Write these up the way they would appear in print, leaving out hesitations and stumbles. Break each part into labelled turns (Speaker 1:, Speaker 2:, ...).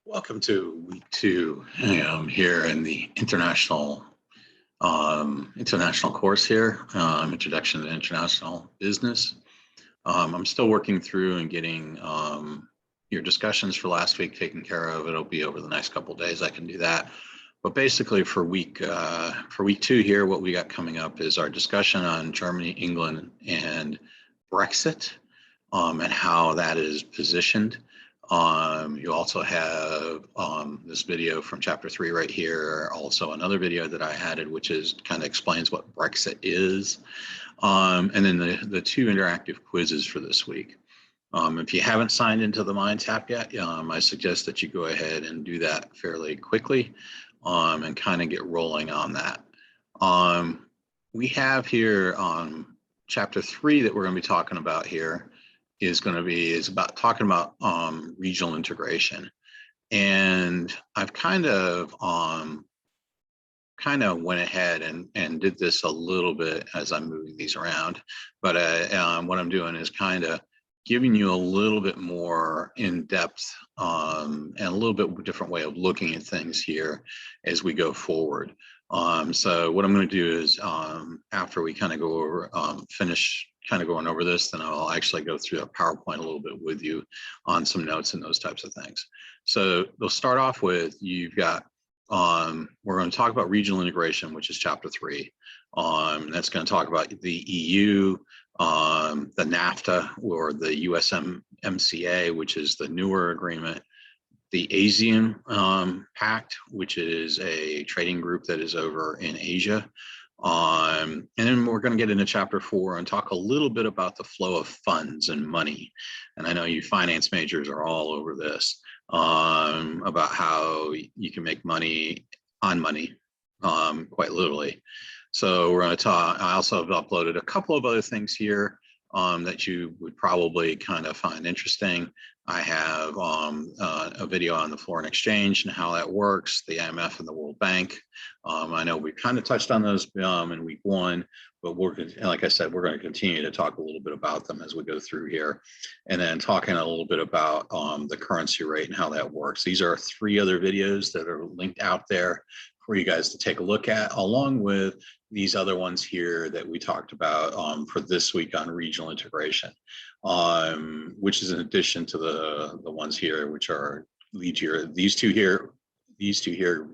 Speaker 1: Welcome to week two. I'm here in the international course here, Introduction to International Business. I'm still working through and getting your discussions for last week taken care of. It'll be over the next couple of days. I can do that. But basically, for week two here, what we got coming up is our discussion on Germany, England, and Brexit, and how that is positioned. You also have this video from chapter 3 right here, also another video that I added, which is kind of explains what Brexit is. And then the two interactive quizzes for this week. If you haven't signed into the MindTap yet, I suggest that you go ahead and do that fairly quickly and kind of get rolling on that. We have here chapter 3 that we're going to be talking about here is about talking about regional integration. And I've kind of went ahead and did this a little bit as I'm moving these around. But what I'm doing is kind of giving you a little bit more in depth and a little bit different way of looking at things here as we go forward. So what I'm going to do is after we kind of go over, finish kind of going over this, then I'll actually go through a PowerPoint a little bit with you on some notes and those types of things. So we'll start off with, you've got, we're going to talk about regional integration, which is chapter 3. That's going to talk about the EU, the NAFTA or the USMCA, which is the newer agreement, the ASEAN Pact, which is a trading group that is over in Asia. And then we're going to get into chapter 4 and talk a little bit about the flow of funds and money. And I know you finance majors are all over this, about how you can make money on money, quite literally. So we're going to talk. I also have uploaded a couple of other things here that you would probably kind of find interesting. I have a video on the foreign exchange and how that works, the IMF and the World Bank. I know we kind of touched on those in week 1, but like I said, we're going to continue to talk a little bit about them as we go through here, and then talking a little bit about the currency rate and how that works. These are 3 other videos that are linked out there for you guys to take a look at, along with these other ones here that we talked about for this week on regional integration, which is in addition to the ones here, which are lead here. These two here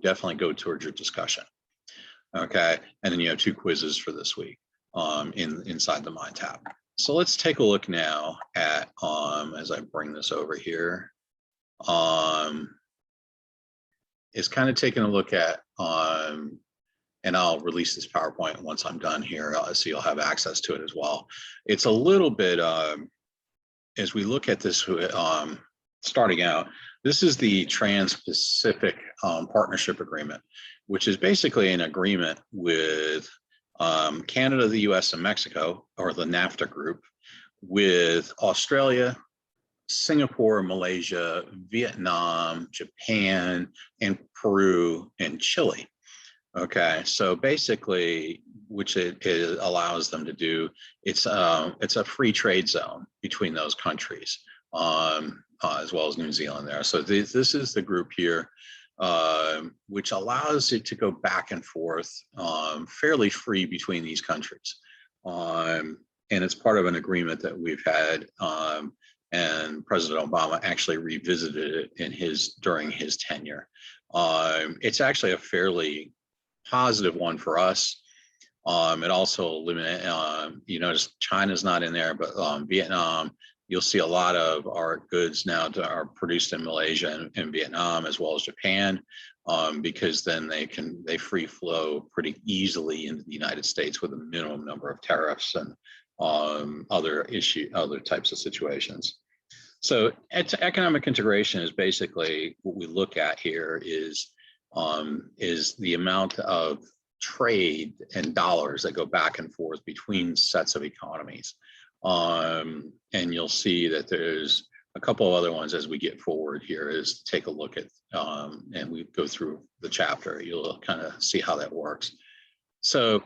Speaker 1: definitely go towards your discussion. Okay, and then you have 2 quizzes for this week inside the MindTap. So let's take a look now at as I bring this over here. It's kind of taking a look at and I'll release this PowerPoint once I'm done here, so you'll have access to it as well. It's a little bit, as we look at this, starting out, this is the Trans-Pacific Partnership Agreement, which is basically an agreement with Canada, the US, and Mexico, or the NAFTA group, with Australia, Singapore, Malaysia, Vietnam, Japan, and Peru, and Chile. Okay, so basically, which it allows them to do, it's a free trade zone between those countries, as well as New Zealand there. So this is the group here, which allows it to go back and forth fairly free between these countries. And it's part of an agreement that we've had, and President Obama actually revisited it during his tenure. It's actually a fairly positive one for us. It also eliminates, you notice China's not in there, but Vietnam, you'll see a lot of our goods now are produced in Malaysia and Vietnam, as well as Japan, because then they free flow pretty easily into the United States with a minimum number of tariffs and other types of situations. So economic integration is basically what we look at here is the amount of trade and dollars that go back and forth between sets of economies. And you'll see that there's a couple of other ones as we get forward here is take a look at, and we go through the chapter, you'll kind of see how that works. So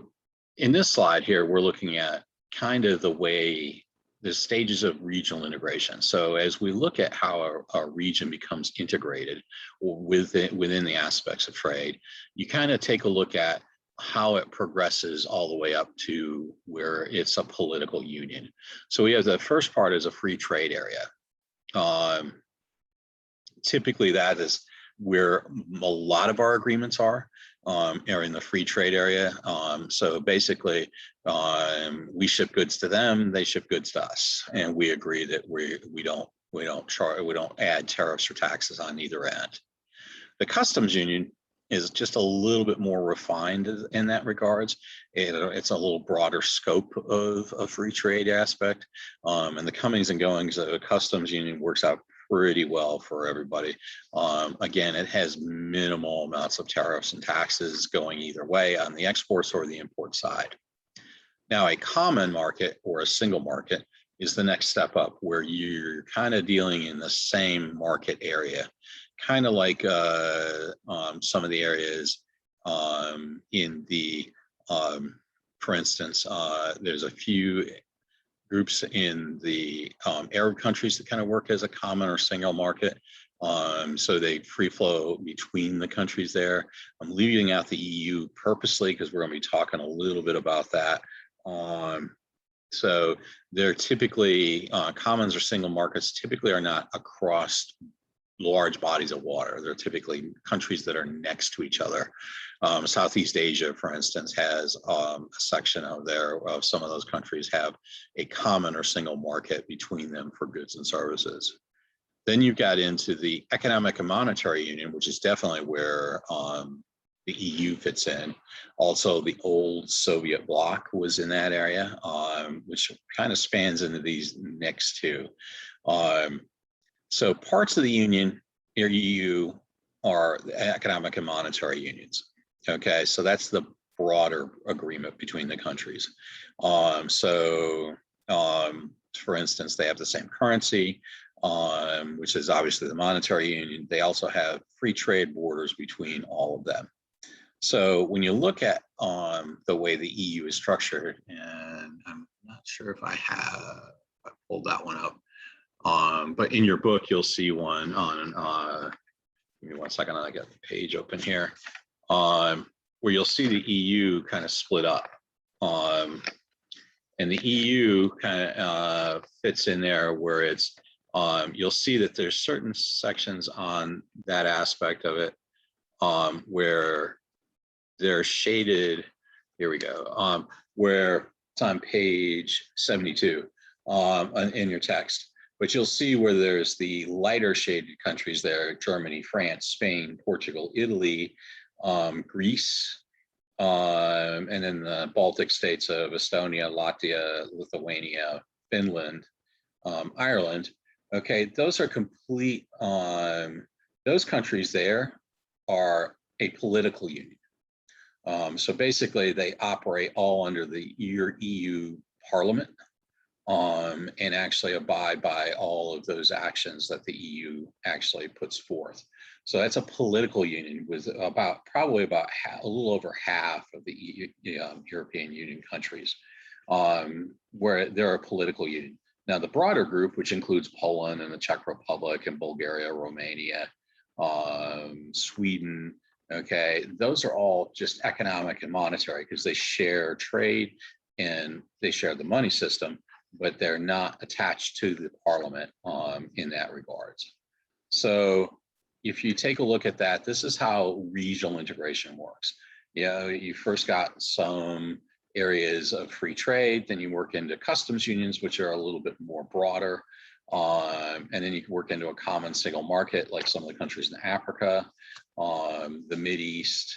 Speaker 1: in this slide here, we're looking at kind of the way there's stages of regional integration. So as we look at how our region becomes integrated within the aspects of trade, you kind of take a look at how it progresses all the way up to where it's a political union. So we have the first part is a free trade area. Typically that is where a lot of our agreements are in the free trade area. So basically, we ship goods to them, they ship goods to us, and we agree that we don't add tariffs or taxes on either end. The customs union is just a little bit more refined in that regards. It's a little broader scope of a free trade aspect, and the comings and goings of a customs union works out pretty well for everybody. Again, it has minimal amounts of tariffs and taxes going either way on the exports or the import side. Now, a common market or a single market is the next step up, where you're kind of dealing in the same market area, kind of like some of the areas in the, for instance, there's a few groups in the Arab countries that kind of work as a common or single market. So they free flow between the countries there. I'm leaving out the EU purposely because we're going to be talking a little bit about that. So they're typically commons or single markets typically are not across large bodies of water. They're typically countries that are next to each other. Southeast Asia, for instance, has a section of some of those countries have a common or single market between them for goods and services. Then you've got into the economic and monetary union, which is definitely where the EU fits in. Also, the old Soviet bloc was in that area, which kind of spans into these next two. So parts of the union or EU are the economic and monetary unions. Okay, so that's the broader agreement between the countries. For instance, they have the same currency, which is obviously the monetary union. They also have free trade borders between all of them. So when you look at the way the EU is structured, and I'm not sure if I pulled that one up, but in your book, you'll see one on, give me 1 second, I got the page open here, where you'll see the EU kind of split up. And the EU kind of fits in there where it's, you'll see that there's certain sections on that aspect of it where they're shaded, here we go, where it's on page 72 in your text. But you'll see where there's the lighter shaded countries there: Germany, France, Spain, Portugal, Italy, Greece, and then the Baltic states of Estonia, Latvia, Lithuania, Finland, Ireland. Okay, those are complete, those countries there are a political union. So basically they operate all under the EU Parliament, and actually abide by all of those actions that the EU actually puts forth. So that's a political union with probably about a little over half of the EU, European Union countries, where they're a political union. Now the broader group, which includes Poland and the Czech Republic and Bulgaria, Romania, Sweden, okay, those are all just economic and monetary because they share trade and they share the money system, but they're not attached to the parliament in that regards. So if you take a look at that, this is how regional integration works. You first got some areas of free trade, then you work into customs unions, which are a little bit more broader. And then you can work into a common single market, like some of the countries in Africa, the Mideast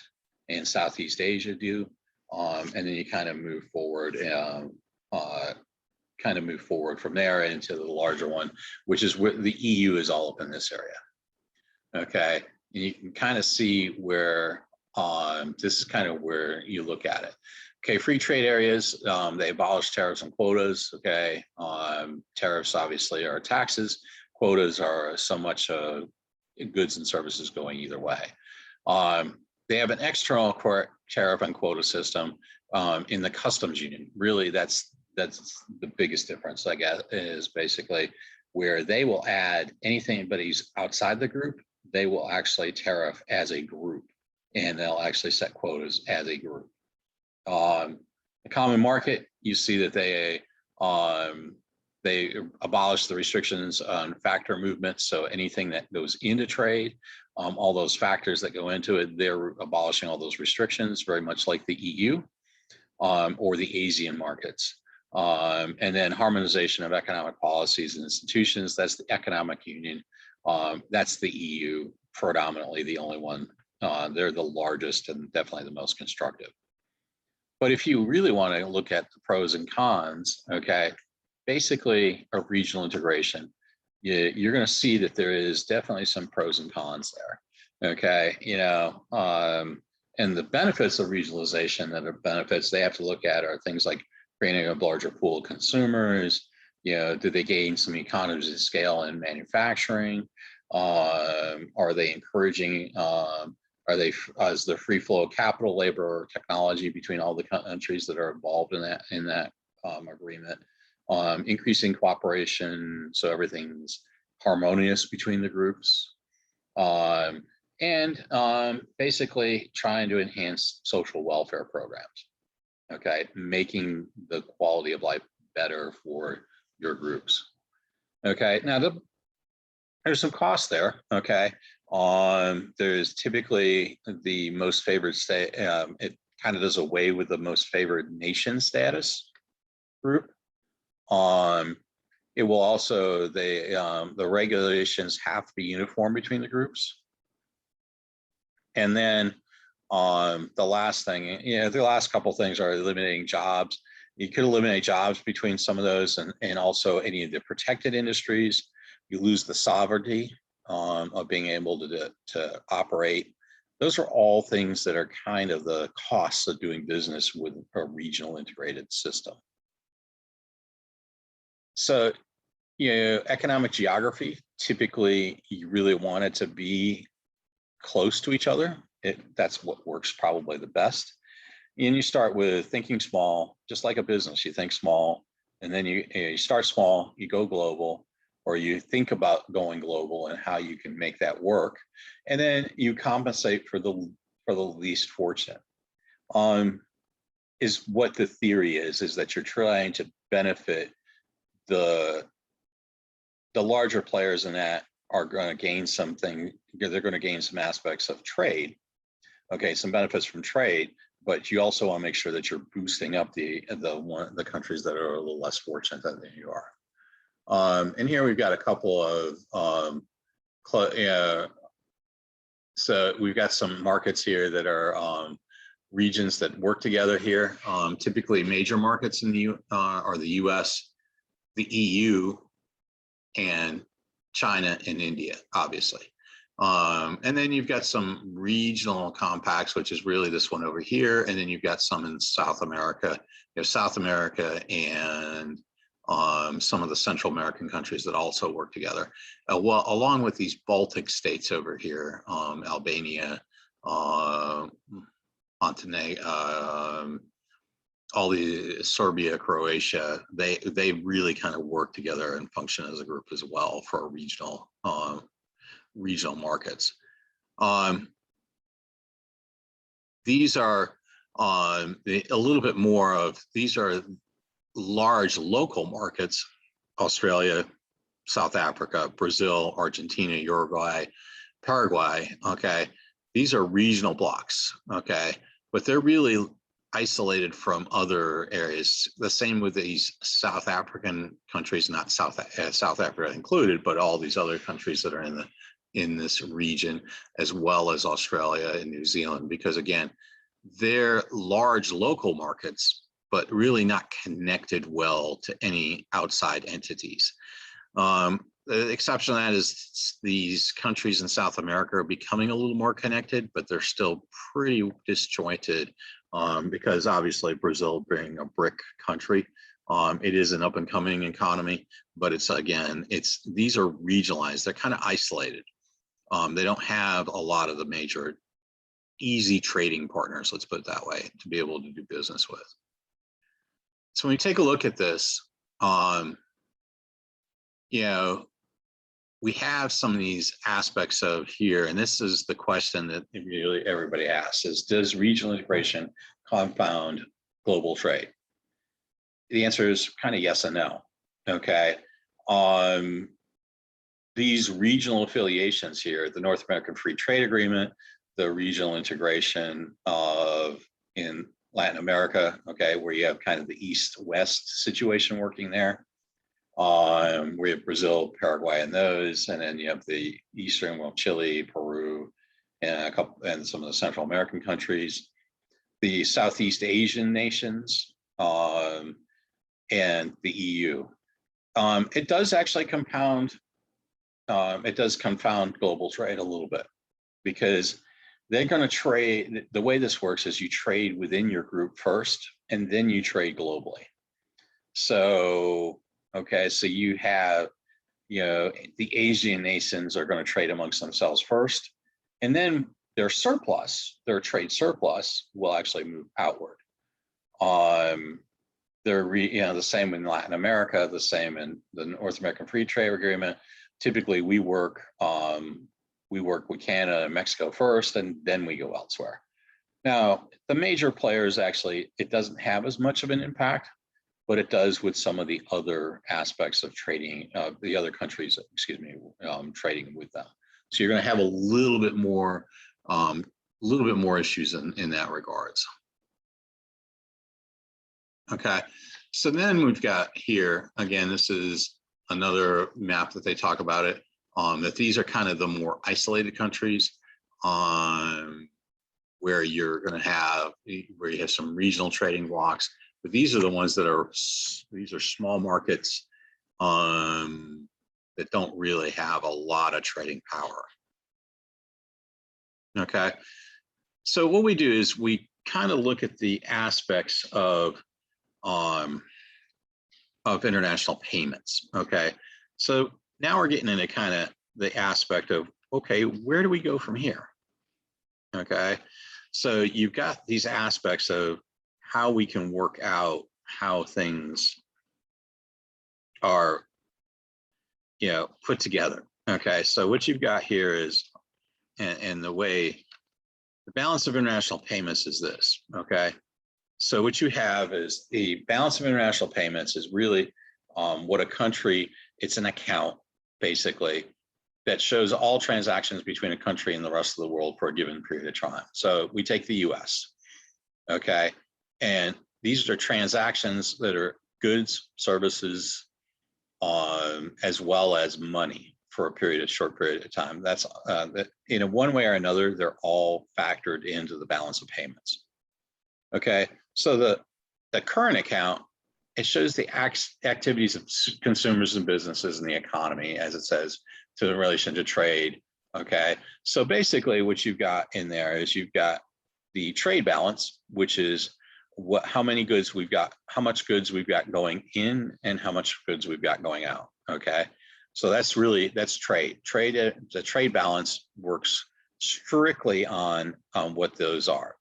Speaker 1: and Southeast Asia do. And then you kind of move forward from there into the larger one, which is where the EU is all up in this area. Okay, and you can kind of see where this is kind of where you look at it. Okay, free trade areas, they abolish tariffs and quotas. Okay, tariffs obviously are taxes. Quotas are so much goods and services going either way. They have an external tariff and quota system in the customs union. Really, that's that's the biggest difference, I guess, is basically where they will add anything anybody's outside the group, they will actually tariff as a group, and they'll actually set quotas as a group. The common market, you see that they abolished the restrictions on factor movements. So anything that goes into trade, all those factors that go into it, they're abolishing all those restrictions, very much like the EU or the Asian markets. And then harmonization of economic policies and institutions, that's the economic union. That's the EU, predominantly the only one. They're the largest and definitely the most constructive. But if you really want to look at the pros and cons, okay, basically a regional integration, you're going to see that there is definitely some pros and cons there. Okay, and the benefits of regionalization that are benefits they have to look at are things like creating a larger pool of consumers. Do they gain some economies of scale in manufacturing? Are they encouraging? Is the free flow of capital, labor, or technology between all the countries that are involved in that agreement? Increasing cooperation, so everything's harmonious between the groups, and basically trying to enhance social welfare programs. Okay, making the quality of life better for your groups. Okay, now there's some costs there. Okay, there's typically the most favored state. It kind of does away with the most favored nation status group. It will also, the regulations have to be uniform between the groups. And then the last thing, the last couple of things are eliminating jobs. You could eliminate jobs between some of those, and also any of the protected industries. You lose the sovereignty of being able to operate. Those are all things that are kind of the costs of doing business with a regional integrated system. So, economic geography, typically you really want it to be close to each other. That's what works probably the best. And you start with thinking small, just like a business. You think small, and then you start small, you go global, or you think about going global and how you can make that work. And then you compensate for the least fortunate. Is what the theory is that you're trying to benefit the larger players in that are going to gain something. They're going to gain some aspects of trade. Okay, some benefits from trade, but you also want to make sure that you're boosting up the countries that are a little less fortunate than you are. And here we've got a couple of so we've got some markets here that are regions that work together here. Typically, major markets in the are the U.S., the EU, and China and India, obviously. And then you've got some regional compacts, which is really this one over here. And then you've got some in South America. You have South America and some of the Central American countries that also work together. Well, along with these Baltic states over here, Albania, Montenegro, all the Serbia, Croatia, they really kind of work together and function as a group as well for regional markets. These are a little bit more of, these are large local markets: Australia, South Africa, Brazil, Argentina, Uruguay, Paraguay. Okay, these are regional blocks. Okay, but they're really isolated from other areas. The same with these South African countries, not South Africa included, but all these other countries that are in this region, as well as Australia and New Zealand, because again, they're large local markets, but really not connected well to any outside entities. The exception to that is these countries in South America are becoming a little more connected, but they're still pretty disjointed. Because obviously Brazil being a BRIC country, it is an up and coming economy, but these are regionalized. They're kind of isolated. They don't have a lot of the major easy trading partners, let's put it that way, to be able to do business with. So when you take a look at this, you know, we have some of these aspects of here, and this is the question that really everybody asks is, does regional integration confound global trade? The answer is kind of yes and no, okay? These regional affiliations here, the North American Free Trade Agreement, the regional integration in Latin America, okay, where you have kind of the East-West situation working there. We have Brazil, Paraguay, and those, and then you have the Eastern, well, Chile, Peru, and some of the Central American countries, the Southeast Asian nations, and the EU. It does actually confound global trade a little bit, because they're going to trade. The way this works is you trade within your group first, and then you trade globally. So, okay, so you have, the Asian nations are going to trade amongst themselves first, and then their trade surplus will actually move outward. The same in Latin America, the same in the North American Free Trade Agreement. Typically, we work with Canada and Mexico first, and then we go elsewhere. Now, the major players actually, it doesn't have as much of an impact, but it does with some of the other aspects of trading, the other countries, trading with them. So you're going to have a little bit more issues in that regards. Okay, so then we've got here, again, this is another map that they talk about it, that these are kind of the more isolated countries, where you're going to have, where you have some regional trading blocks. But these are the ones that these are small markets that don't really have a lot of trading power. Okay, so what we do is we kind of look at the aspects of international payments. Okay, so now we're getting into kind of the aspect of, okay, where do we go from here? Okay, so you've got these aspects of how we can work out how things are, put together. Okay, so what you've got here is, and the way the balance of international payments is this. Okay, so what you have is the balance of international payments is really what a country, it's an account basically that shows all transactions between a country and the rest of the world for a given period of time. So we take the US, okay, and these are transactions that are goods, services, as well as money for a short period of time. That's in one way or another, they're all factored into the balance of payments. Okay, so the current account, it shows the activities of consumers and businesses in the economy, as it says, to the relation to trade. Okay, so basically what you've got in there is you've got the trade balance, which is how many goods we've got, how much goods we've got going in and how much goods we've got going out. Okay, so that's trade. The trade balance works strictly on what those are.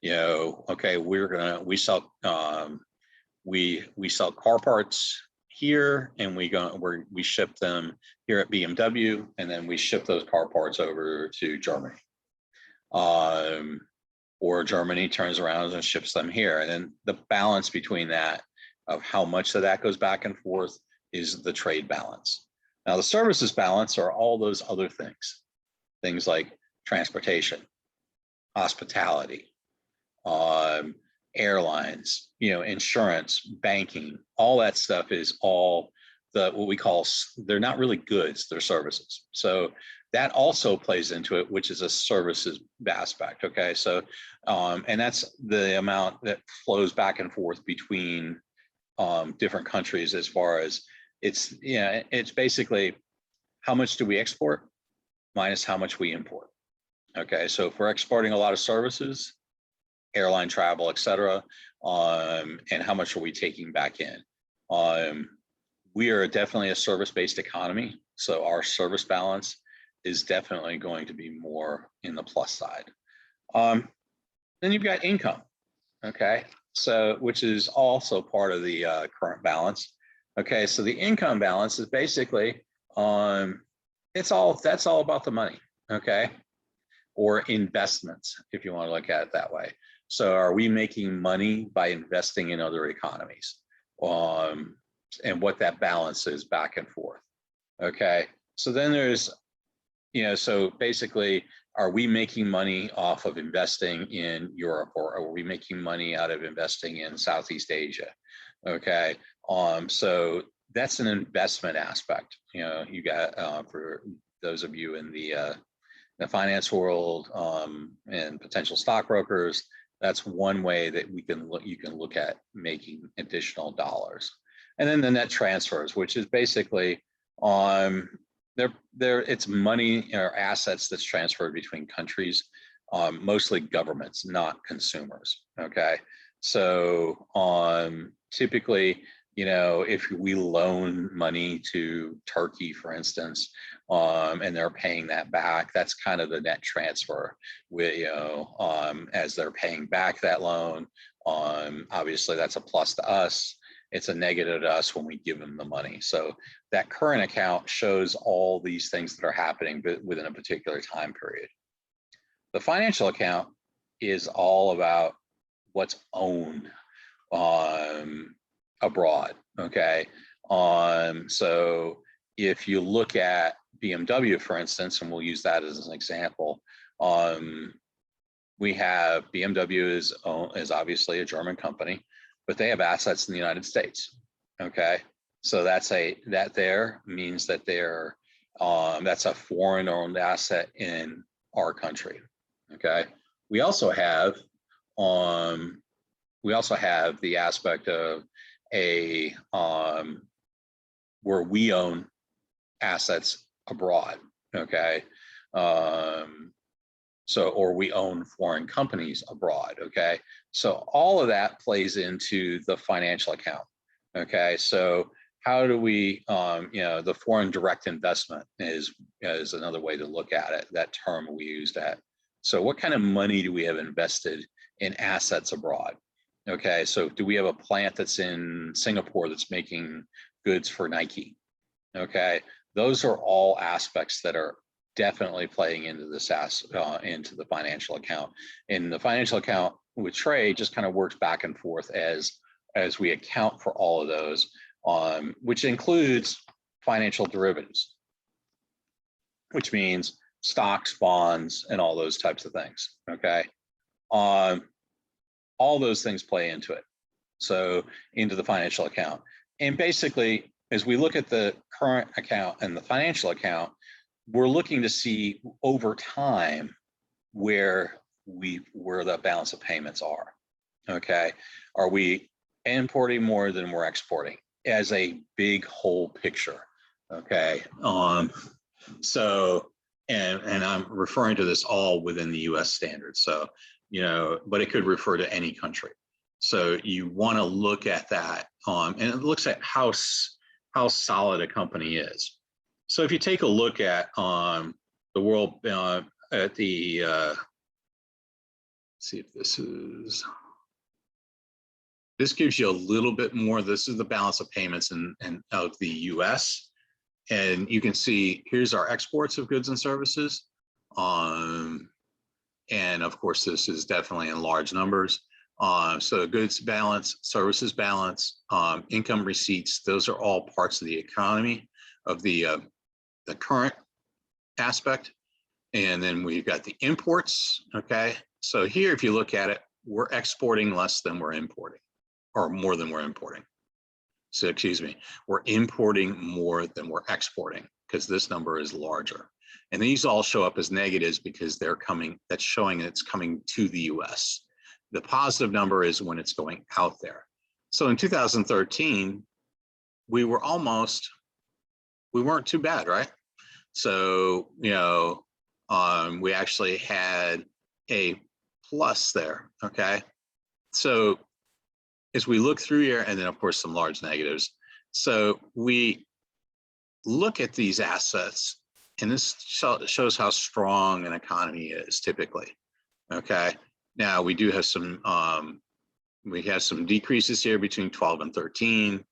Speaker 1: Okay, we sell we sell car parts here, and we ship them here at BMW, and then we ship those car parts over to Germany. Or Germany turns around and ships them here. And then the balance between that, of how much of that goes back and forth, is the trade balance. Now, the services balance are all those other things like transportation, hospitality, airlines, insurance, banking, all that stuff is all what we call, they're not really goods, they're services. So that also plays into it, which is a services aspect. Okay, so and that's the amount that flows back and forth between different countries, as far as it's basically how much do we export minus how much we import. Okay, so if we're exporting a lot of services, airline travel, et cetera, and how much are we taking back in? We are definitely a service-based economy, so our service balance is definitely going to be more in the plus side. Then you've got income. Okay, So, which is also part of the current balance. Okay, so the income balance is basically, that's all about the money. Okay, or investments, if you want to look at it that way. So, are we making money by investing in other economies? And what that balance is back and forth. Okay, so then there's, so basically, are we making money off of investing in Europe, or are we making money out of investing in Southeast Asia? Okay, so that's an investment aspect. You got, for those of you in the finance world, and potential stockbrokers, that's one way that you can look at making additional dollars. And then the net transfers, which is basically, it's money or assets that's transferred between countries, mostly governments, not consumers. Okay, so typically, if we loan money to Turkey, for instance, and they're paying that back, that's kind of the net transfer. As they're paying back that loan, obviously that's a plus to us. It's a negative to us when we give them the money. So that current account shows all these things that are happening within a particular time period. The financial account is all about what's owned abroad. Okay, so if you look at BMW, for instance, and we'll use that as an example, we have BMW is obviously a German company, but they have assets in the United States. Okay, so that there means that that's a foreign owned asset in our country. Okay, we also have the aspect of where we own assets abroad. Okay, or we own foreign companies abroad. Okay, so all of that plays into the financial account. Okay, so how do we, the foreign direct investment is another way to look at it. That term we use that. So what kind of money do we have invested in assets abroad? Okay, so do we have a plant that's in Singapore that's making goods for Nike? Okay, those are all aspects that are definitely playing into this into the financial account. And the financial account with trade just kind of works back and forth as we account for all of those, which includes financial derivatives, which means stocks, bonds, and all those types of things. Okay, all those things play into it, so into the financial account. And basically, as we look at the current account and the financial account, we're looking to see over time where the balance of payments are. Okay, are we importing more than we're exporting as a big whole picture? Okay, so and I'm referring to this all within the U.S. standards. So but it could refer to any country. So you want to look at that, and it looks at how solid a company is. So if you take a look at the world at the let's see if this gives you a little bit more. This is the balance of payments and of the U.S. And you can see here's our exports of goods and services. And of course, this is definitely in large numbers. So goods balance, services balance, income receipts, those are all parts of the economy of the current aspect. And then we've got the imports. Okay, so here, if you look at it, we're exporting less than we're importing, or more than we're importing. So excuse me, we're importing more than we're exporting, because this number is larger. And these all show up as negatives because that's showing it's coming to the US. The positive number is when it's going out there. So in 2013, we weren't too bad, right? So, we actually had a plus there. Okay, so as we look through here, and then of course some large negatives. So we look at these assets, and this shows how strong an economy is typically. Okay, now we do have some we had some decreases here between 12 and 13,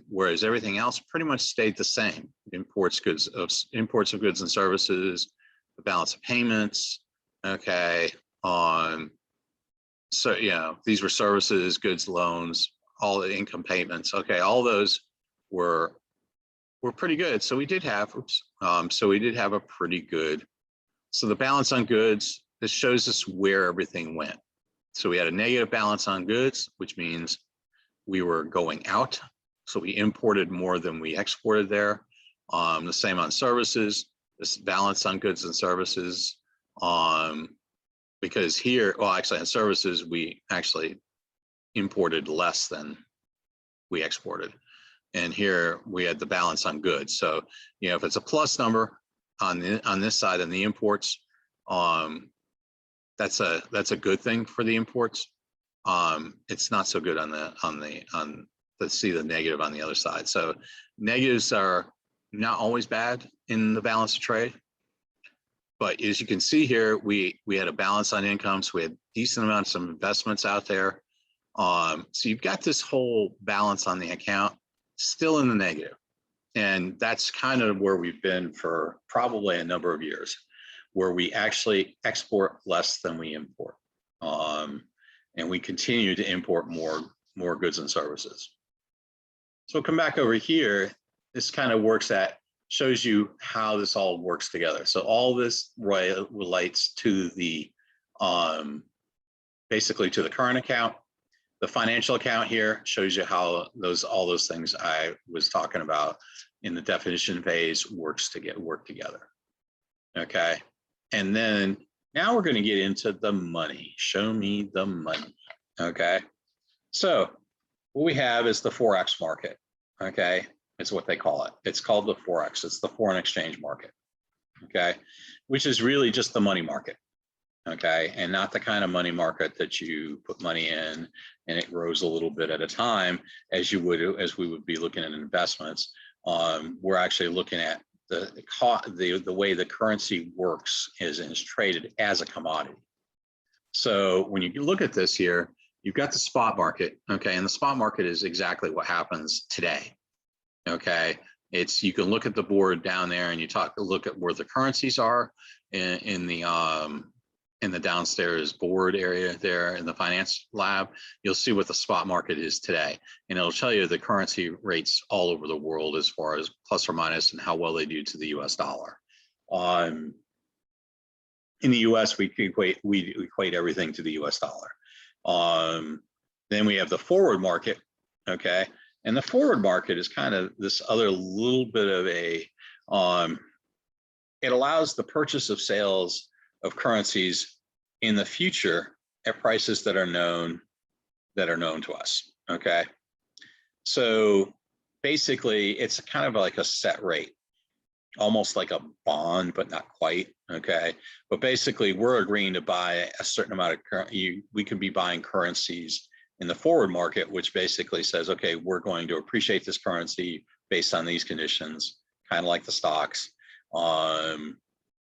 Speaker 1: whereas everything else pretty much stayed the same. Imports of goods and services, the balance of payments. Okay. So these were services, goods, loans, all the income payments. Okay, all those were pretty good. So we did have, a pretty good. So the balance on goods, this shows us where everything went. So we had a negative balance on goods, which means we were going out. So we imported more than we exported there. The same on services, this balance on goods and services. Because here, well, actually on services, we actually imported less than we exported. And here we had the balance on goods. So, if it's a plus number on this side on the imports, that's a good thing for the imports. It's not so good let's see the negative on the other side. So negatives are not always bad in the balance of trade. But as you can see here, we had a balance on income, so we had decent amounts of investments out there. So you've got this whole balance on the account still in the negative. And that's kind of where we've been for probably a number of years, where we actually export less than we import. And we continue to import more goods and services. So come back over here, this kind of shows you how this all works together. So all this relates to the, basically to the current account. The financial account here shows you how all those things I was talking about in the definition phase work together. Okay, and then now we're going to get into the money. Show me the money. Okay, so what we have is the Forex market. Okay, it's what they call it. It's called the Forex. It's the foreign exchange market. Okay, which is really just the money market. Okay, and not the kind of money market that you put money in and it grows a little bit at a time as we would be looking at investments. We're actually looking at the way the currency works is traded as a commodity. So when you look at this here, you've got the spot market. Okay, and the spot market is exactly what happens today. Okay, you can look at the board down there and look at where the currencies are in the downstairs board area there in the finance lab. You'll see what the spot market is today, and it'll tell you the currency rates all over the world as far as plus or minus and how well they do to the US dollar. In the US, we equate everything to the US dollar. Then we have the forward market. Okay, and the forward market is kind of this other little bit of it allows the purchase of sales of currencies in the future at prices that are known to us. Okay, so basically it's kind of like a set rate, almost like a bond, but not quite. Okay, but basically we're agreeing to buy a certain amount of currency. We can be buying currencies in the forward market, which basically says, okay, we're going to appreciate this currency based on these conditions, kind of like the stocks.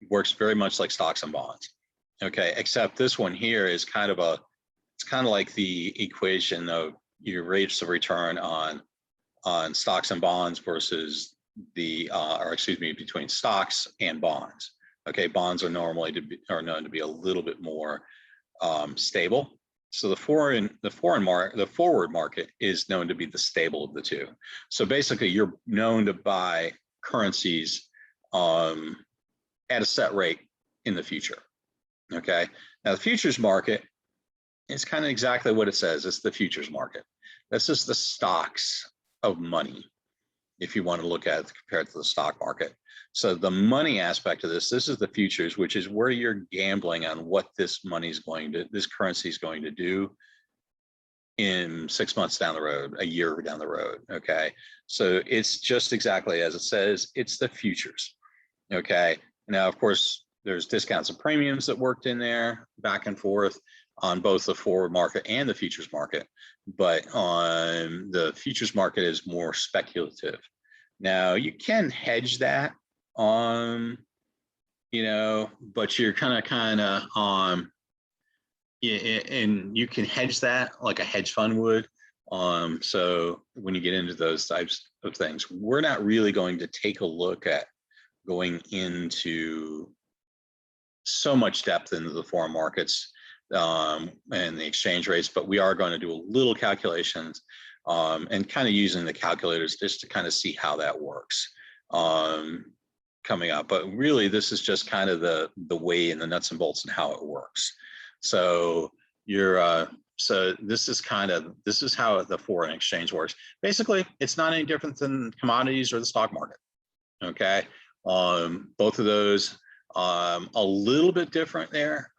Speaker 1: Works very much like stocks and bonds. Okay, except this one here is it's kind of like the equation of your rates of return on stocks and bonds versus between stocks and bonds. Okay, bonds are known to be a little bit more stable. So the forward market is known to be the stable of the two. So basically, you're known to buy currencies at a set rate in the future. Okay, now the futures market is kind of exactly what it says. It's the futures market. This is the stocks of money, if you want to look at it compared to the stock market. So the money aspect of this is the futures, which is where you're gambling on what this currency is going to do in 6 months down the road, a year down the road. Okay, so it's just exactly as it says. It's the futures. Okay, now of course there's discounts and premiums that worked in there back and forth on both the forward market and the futures market, but on the futures market is more speculative. Now you can hedge that but you're kind of Yeah, and you can hedge that like a hedge fund would. So when you get into those types of things, we're not really going to take a look at going into so much depth into the foreign markets and the exchange rates, but we are going to do a little calculations and kind of using the calculators just to kind of see how that works coming up. But really, this is just kind of the way and the nuts and bolts and how it works. So this is how the foreign exchange works. Basically, it's not any different than commodities or the stock market. Okay, both of those a little bit different there.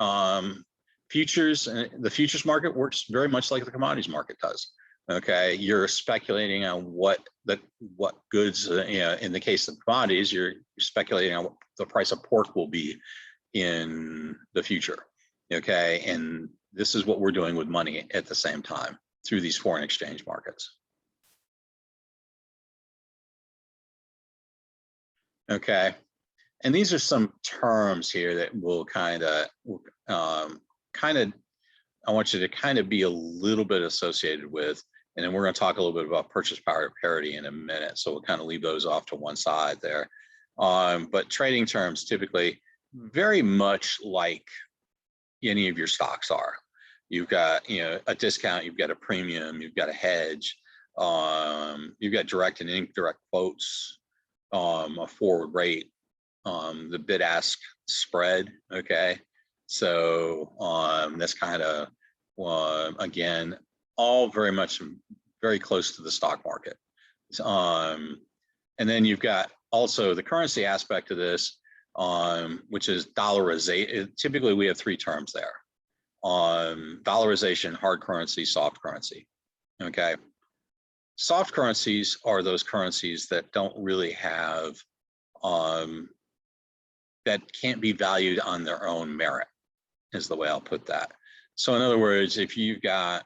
Speaker 1: Futures, the futures market works very much like the commodities market does. Okay, you're speculating on what goods, in the case of commodities, you're speculating on what the price of pork will be in the future. Okay, and this is what we're doing with money at the same time through these foreign exchange markets. Okay, and these are some terms here that will I want you to kind of be a little bit associated with, and then we're going to talk a little bit about purchase power parity in a minute. So we'll kind of leave those off to one side there. But trading terms typically very much like any of your stocks are. You've got a discount, you've got a premium, you've got a hedge, you've got direct and indirect quotes, a forward rate, the bid-ask spread. Okay, so that's kind of again all very close to the stock market. And then you've got also the currency aspect of this, which is dollarization. Typically, we have three terms there: dollarization, hard currency, soft currency. Okay. Soft currencies are those currencies that don't really have, that can't be valued on their own merit, is the way I'll put that. So in other words, if you've got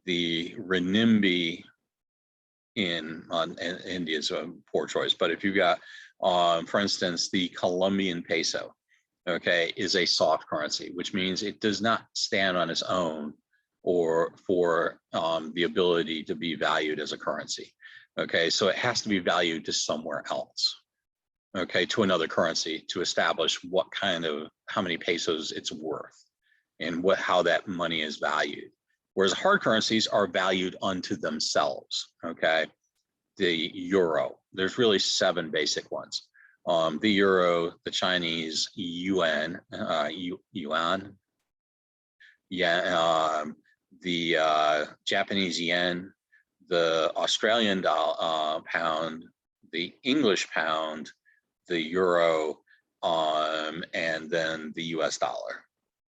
Speaker 1: the renminbi in India is a poor choice, but if you've got, for instance, the Colombian peso, okay, is a soft currency, which means it does not stand on its own or for the ability to be valued as a currency. Okay, so it has to be valued to somewhere else, okay, to another currency to establish how many pesos it's worth and how that money is valued. Whereas hard currencies are valued unto themselves, okay? The euro, there's really 7 basic ones. The euro, the Chinese yuan, the Japanese yen, the Australian pound, the English pound, the euro, and then the US dollar.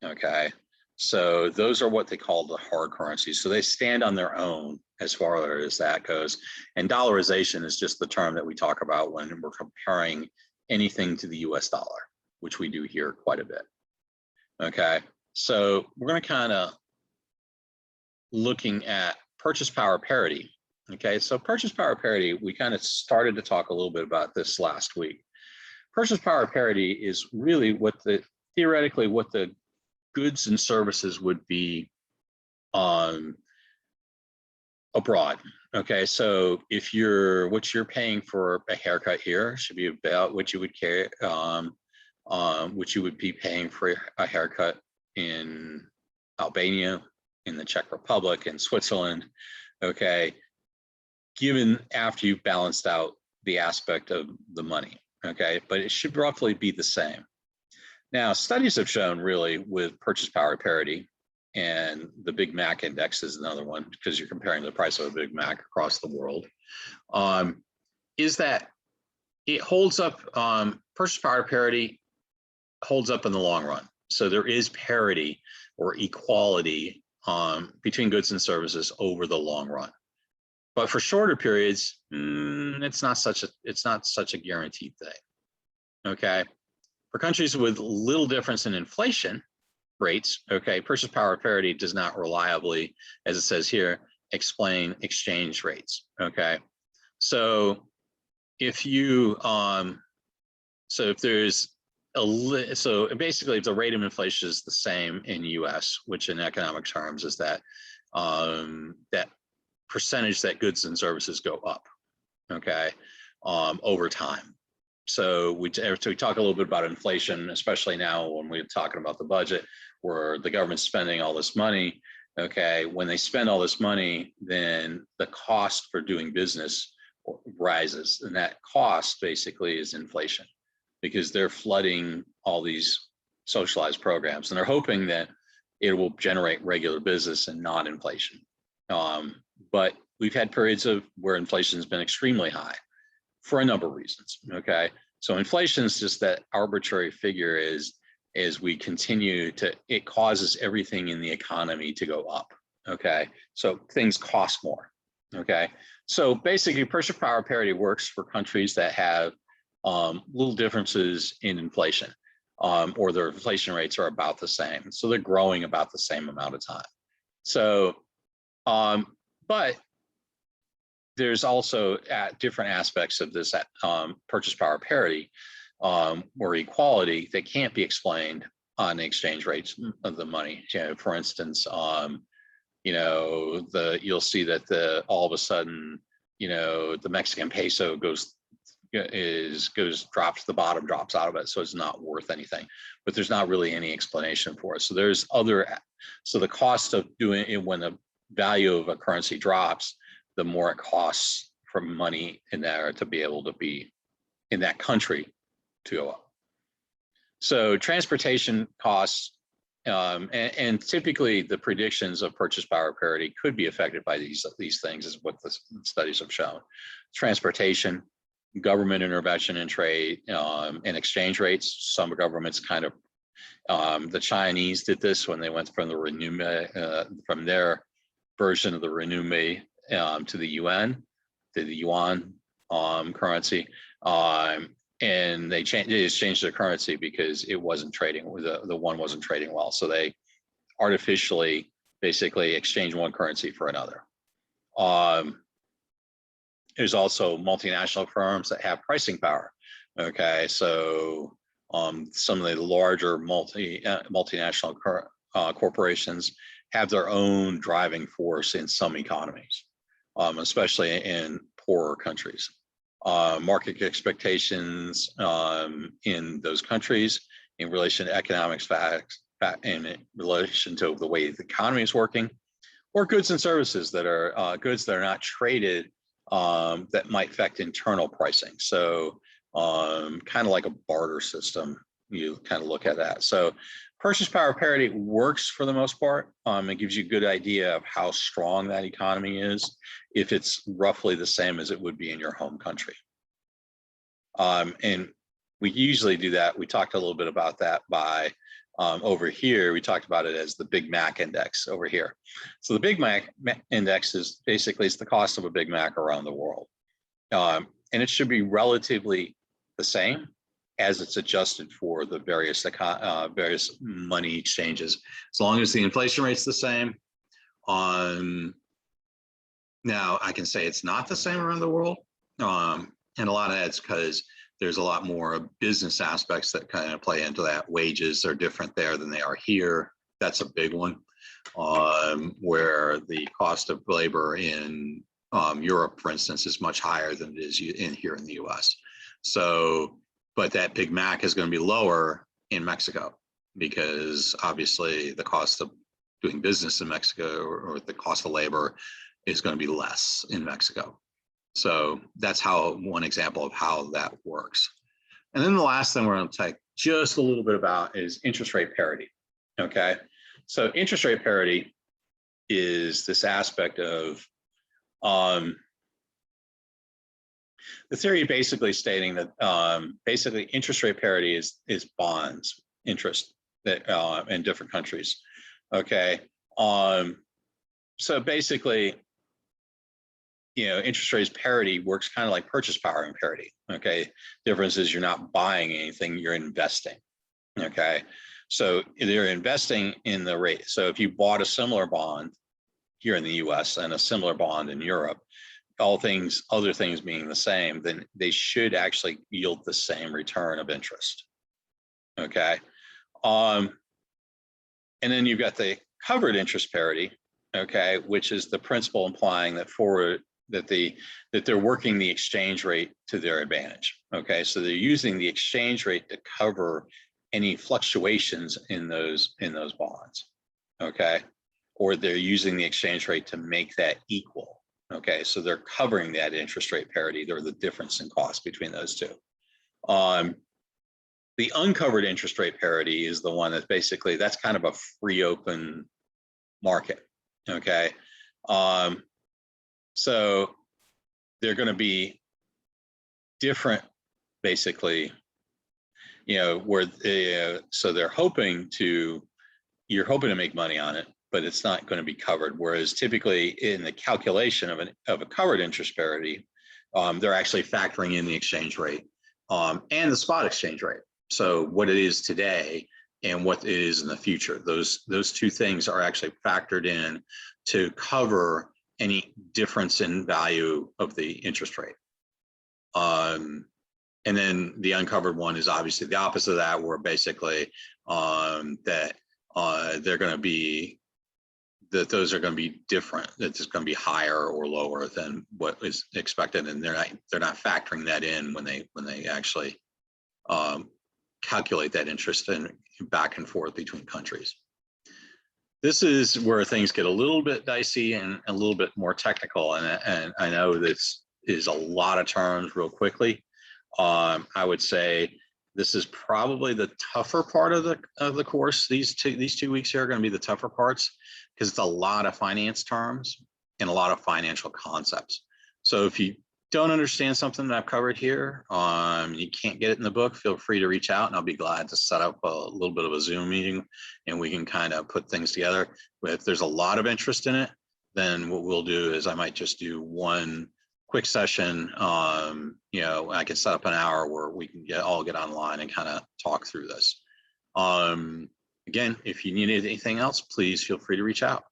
Speaker 1: Okay, so those are what they call the hard currencies. So they stand on their own as far as that goes. And dollarization is just the term that we talk about when we're comparing anything to the US dollar, which we do here quite a bit. Okay, so we're going to kind of looking at purchase power parity. Okay, so purchase power parity, we kind of started to talk a little bit about this last week. Purchase power parity is really theoretically what the goods and services would be abroad. Okay, so if what you're paying for a haircut here should be about what you would be paying for a haircut in Albania, in the Czech Republic, in Switzerland. Okay, given after you've balanced out the aspect of the money. Okay, but it should roughly be the same. Now, studies have shown really with purchase power parity, and the Big Mac index is another one because you're comparing the price of a Big Mac across the world, is that it holds up, purchase power parity holds up in the long run. So there is parity or equality between goods and services over the long run. But for shorter periods, it's not such a guaranteed thing. Okay, for countries with little difference in inflation rates, okay, purchase power parity does not reliably, as it says here, explain exchange rates. Okay, so if there's So basically, if the rate of inflation is the same in US, which in economic terms is that that percentage that goods and services go up, okay, over time. So we talk a little bit about inflation, especially now when we're talking about the budget, where the government's spending all this money. Okay, when they spend all this money, then the cost for doing business rises, and that cost basically is inflation, because they're flooding all these socialized programs, and they're hoping that it will generate regular business and not inflation. But we've had periods of where inflation has been extremely high for a number of reasons. Okay, so inflation is just that arbitrary figure as we continue to, it causes everything in the economy to go up. Okay, so things cost more. Okay, so basically purchasing power parity works for countries that have little differences in inflation, or their inflation rates are about the same. So they're growing about the same amount of time. So, but there's also different aspects of this purchase power parity or equality that can't be explained on the exchange rates of the money. You know, for instance, you know, you'll see that all of a sudden, you know, the Mexican peso drops to the bottom, drops out of it, so it's not worth anything. But there's not really any explanation for it. So there's so the cost of doing it, when the value of a currency drops, the more it costs for money in there to be able to be in that country to go up. So transportation costs, and typically the predictions of purchase power parity could be affected by these things, is what the studies have shown. Transportation, government intervention in trade, and exchange rates. Some governments kind of, the Chinese did this when they went from the renminbi, from their version of the renminbi to the yuan, currency, and they just changed their currency because it wasn't trading. The one wasn't trading well, so they artificially basically exchanged one currency for another. There's also multinational firms that have pricing power. Okay, so some of the larger multinational corporations have their own driving force in some economies, especially in poorer countries. Market expectations in those countries in relation to economics facts, in relation to the way the economy is working, or goods and services that are goods that are not traded, that might affect internal pricing. So kind of like a barter system, you kind of look at that. So purchase power parity works for the most part. It gives you a good idea of how strong that economy is if it's roughly the same as it would be in your home country. And we usually do that. We talked a little bit about that by over here. We talked about it as the Big Mac index over here. So the Big Mac index is basically it's the cost of a Big Mac around the world. And it should be relatively the same as it's adjusted for the various money exchanges, as long as the inflation rate's the same. Now I can say it's not the same around the world, and a lot of that's because there's a lot more business aspects that kind of play into that. Wages are different there than they are here. That's a big one, where the cost of labor in Europe, for instance, is much higher than it is here in the US. So, but that Big Mac is going to be lower in Mexico, because obviously the cost of doing business in Mexico, or the cost of labor, is going to be less in Mexico. So that's one example of how that works. And then the last thing we're going to take just a little bit about is interest rate parity. Okay, so interest rate parity is this aspect of the theory basically stating that basically interest rate parity is bonds interest that in different countries. Okay, so basically, you know, interest rates parity works kind of like purchase power and parity. Okay, difference is you're not buying anything, you're investing. Okay, so they're investing in the rate. So if you bought a similar bond here in the US and a similar bond in Europe, other things being the same, then they should actually yield the same return of interest. Okay. And then you've got the covered interest parity, okay, which is the principle implying that they're working the exchange rate to their advantage. Okay, so they're using the exchange rate to cover any fluctuations in those bonds. Okay, or they're using the exchange rate to make that equal. Okay, so they're covering that interest rate parity. They're the difference in cost between those two. The uncovered interest rate parity is the one that's basically, that's kind of a free open market. Okay. So they're going to be different, basically, where so they're hoping to, you're hoping to make money on it, but it's not going to be covered. Whereas typically in the calculation of a covered interest parity, they're actually factoring in the exchange rate and the spot exchange rate. So what it is today and what it is in the future, those two things are actually factored in to cover any difference in value of the interest rate. And then the uncovered one is obviously the opposite of that, where basically that they're going to be, that those are going to be different, that it's going to be higher or lower than what is expected, and they're not factoring that in when they actually calculate that interest and back and forth between countries. This is where things get a little bit dicey and a little bit more technical, and I know this is a lot of terms real quickly. I would say this is probably the tougher part of the course. These 2 weeks here are going to be the tougher parts because it's a lot of finance terms and a lot of financial concepts. So if you don't understand something that I've covered here, you can't get it in the book, feel free to reach out and I'll be glad to set up a little bit of a Zoom meeting and we can kind of put things together. But if there's a lot of interest in it, then what we'll do is I might just do one quick session. I can set up an hour where we can all get online and kind of talk through this. Again, if you need anything else, please feel free to reach out.